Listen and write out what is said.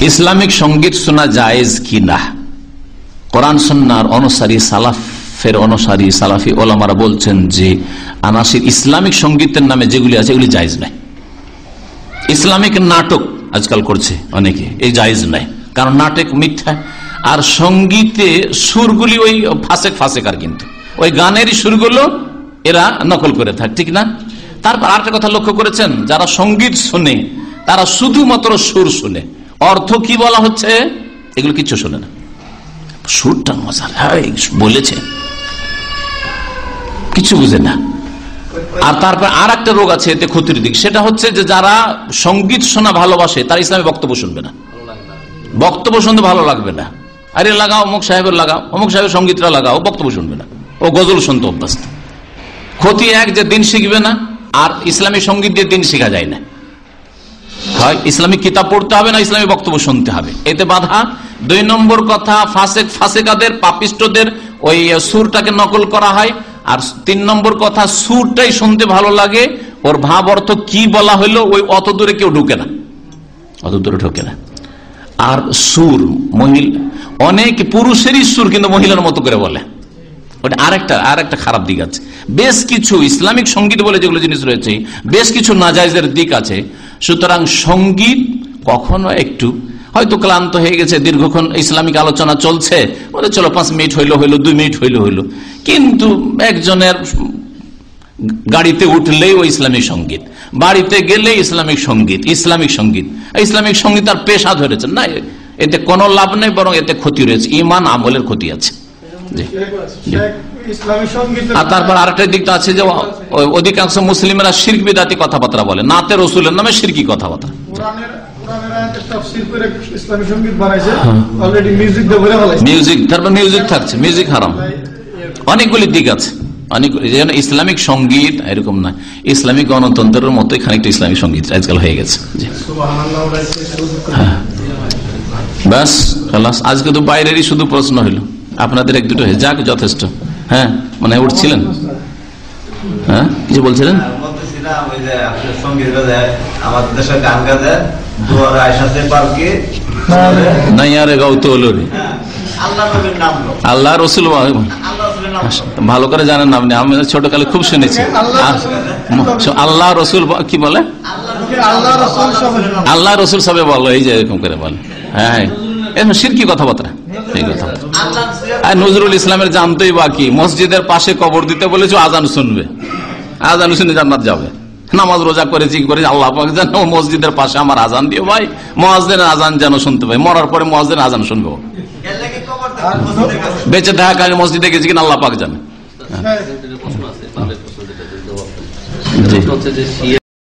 Islamic সঙ্গীত শোনা জায়েজ কি না? কোরআন সুন্নাহর অনুসারী সালাফের অনুসারী সালাফি ওলামারা বলছেন যে আনাসির ইসলামিক সঙ্গীতের নামে যেগুলি আছে এগুলি জায়েজ নাই। ইসলামিক নাটক আজকাল করছে অনেকে, এই জায়েজ নাই, কারণ নাটক মিথ্যা। আর সঙ্গীতে সুরগুলি ওই ফাসেক আর কিন্তু ওই গানেরই সুরগুলো এরা নকল করে থাকে, ঠিক না? তারপর আরেকটা কথা লক্ষ্য করেছেন, যারা সঙ্গীত শুনে তারা শুধুমাত্র সুর শুনে, অর্থ কি বলা হচ্ছে এগুলো কিচ্ছু শুনে না। সুরটা মজা বলেছে, কিছু বুঝে না। আর তারপর আর একটা রোগ আছে এতে ক্ষতির দিক, সেটা হচ্ছে যে যারা সঙ্গীত শোনা ভালোবাসে তারা ইসলামী বক্তব্য শুনবে না, বক্তব্য শুনতে ভালো লাগবে না। আরে লাগাও অমুক সাহেবের, লাগাও অমুক সাহেবের সঙ্গীতটা লাগাও, বক্তব্য শুনবে না, ও গজল শুনতে অভ্যস্ত। ক্ষতি এক যে দিন শিখবে না, আর ইসলামী সঙ্গীত দিয়ে দিন শেখা যায় না। হয় ইসলামিক কিতাব পড়তে হবে না ইসলামী বক্তব্য শুনতে হবে, এতে বাধা। 2 নম্বর কথা, ফাসেকাদের পাপিষ্টদের ওই সুরটাকে নকল করা হয়। আর 3 নম্বর কথা, সুরটাই শুনতে ভালো লাগে, ওর ভাব অর্থ কি বলা হলো ওই অত দূরে কেউ ঢুকে না, অত দূরে ঢুকে না। আর সুর অনেক পুরুষেরই সুর কিন্তু মহিলার মতো করে বলে, ওটা আরেকটা খারাপ দিক আছে। বেশ কিছু ইসলামিক সঙ্গীত বলে যেগুলো জিনিস রয়েছে, বেশ কিছু নাজায়েজের দিক আছে। সুতরাং সঙ্গীত কখনো একটু হয়তো ক্লান্ত হয়ে গেছে, দীর্ঘক্ষণ ইসলামিক আলোচনা চলছে, বলে চলো 5 মিনিট হইলো 2 মিনিট হইলো, কিন্তু একজনের গাড়িতে উঠলেই ওই ইসলামিক সঙ্গীত, বাড়িতে গেলে ইসলামিক সঙ্গীত আর পেশা ধরেছেন না, এতে কোনো লাভ নেই, বরং এতে ক্ষতি রয়েছে, ঈমান আমলের ক্ষতি আছে। আর তারপর আরেকটা দিকটা আছে যে অধিকাংশ মুসলিমরা শিরক বিদাতি কথাবার্তা বলে, নাতে রসুলের নামে শিরকি কথাবার্তা। মিউজিক থাকছে, মিউজিক হারাম, অনেকগুলি দিক আছে, অনেকগুলি। ইসলামিক সঙ্গীত এরকম না, ইসলামিক গণতন্ত্রের মতো খানিকটা ইসলামিক সঙ্গীত আজকাল হয়ে গেছে। ব্যাস খালাস, আজকে তো বাইরেরই শুধু প্রশ্ন হইল, আপনাদের 1-2 যাক যথেষ্ট। হ্যাঁ, মানে উঠছিলেন, হ্যাঁ কিছু বলছিলেন? আল্লাহ রসুল ভালো করে জানেন আপনি, আমি ছোটকালে খুব শুনেছি। আল্লাহ রসুল কি বলে? আল্লাহ রসুল সবে বলো, এই যে এরকম করে বলে। হ্যাঁ, শিরকি কথাবার্তা। নজরুল ইসলামের জানতোই বাকি, মসজিদের পাশে কবর দিতে বলেছো, আজান শুনবে, আজান শুনে জান্নাত যাবে। নামাজ রোজা করেছি আল্লাহ পাক জানে, মসজিদের পাশে আমার আজান দিও ভাই, মুয়াজ্জিনের আজান যেন শুনতে পাই, মরার পরে মুয়াজ্জিনের আজান শুনবো। বেঁচে থাকাকালীন মসজিদে গেছি কিনা আল্লাহ পাক জানে।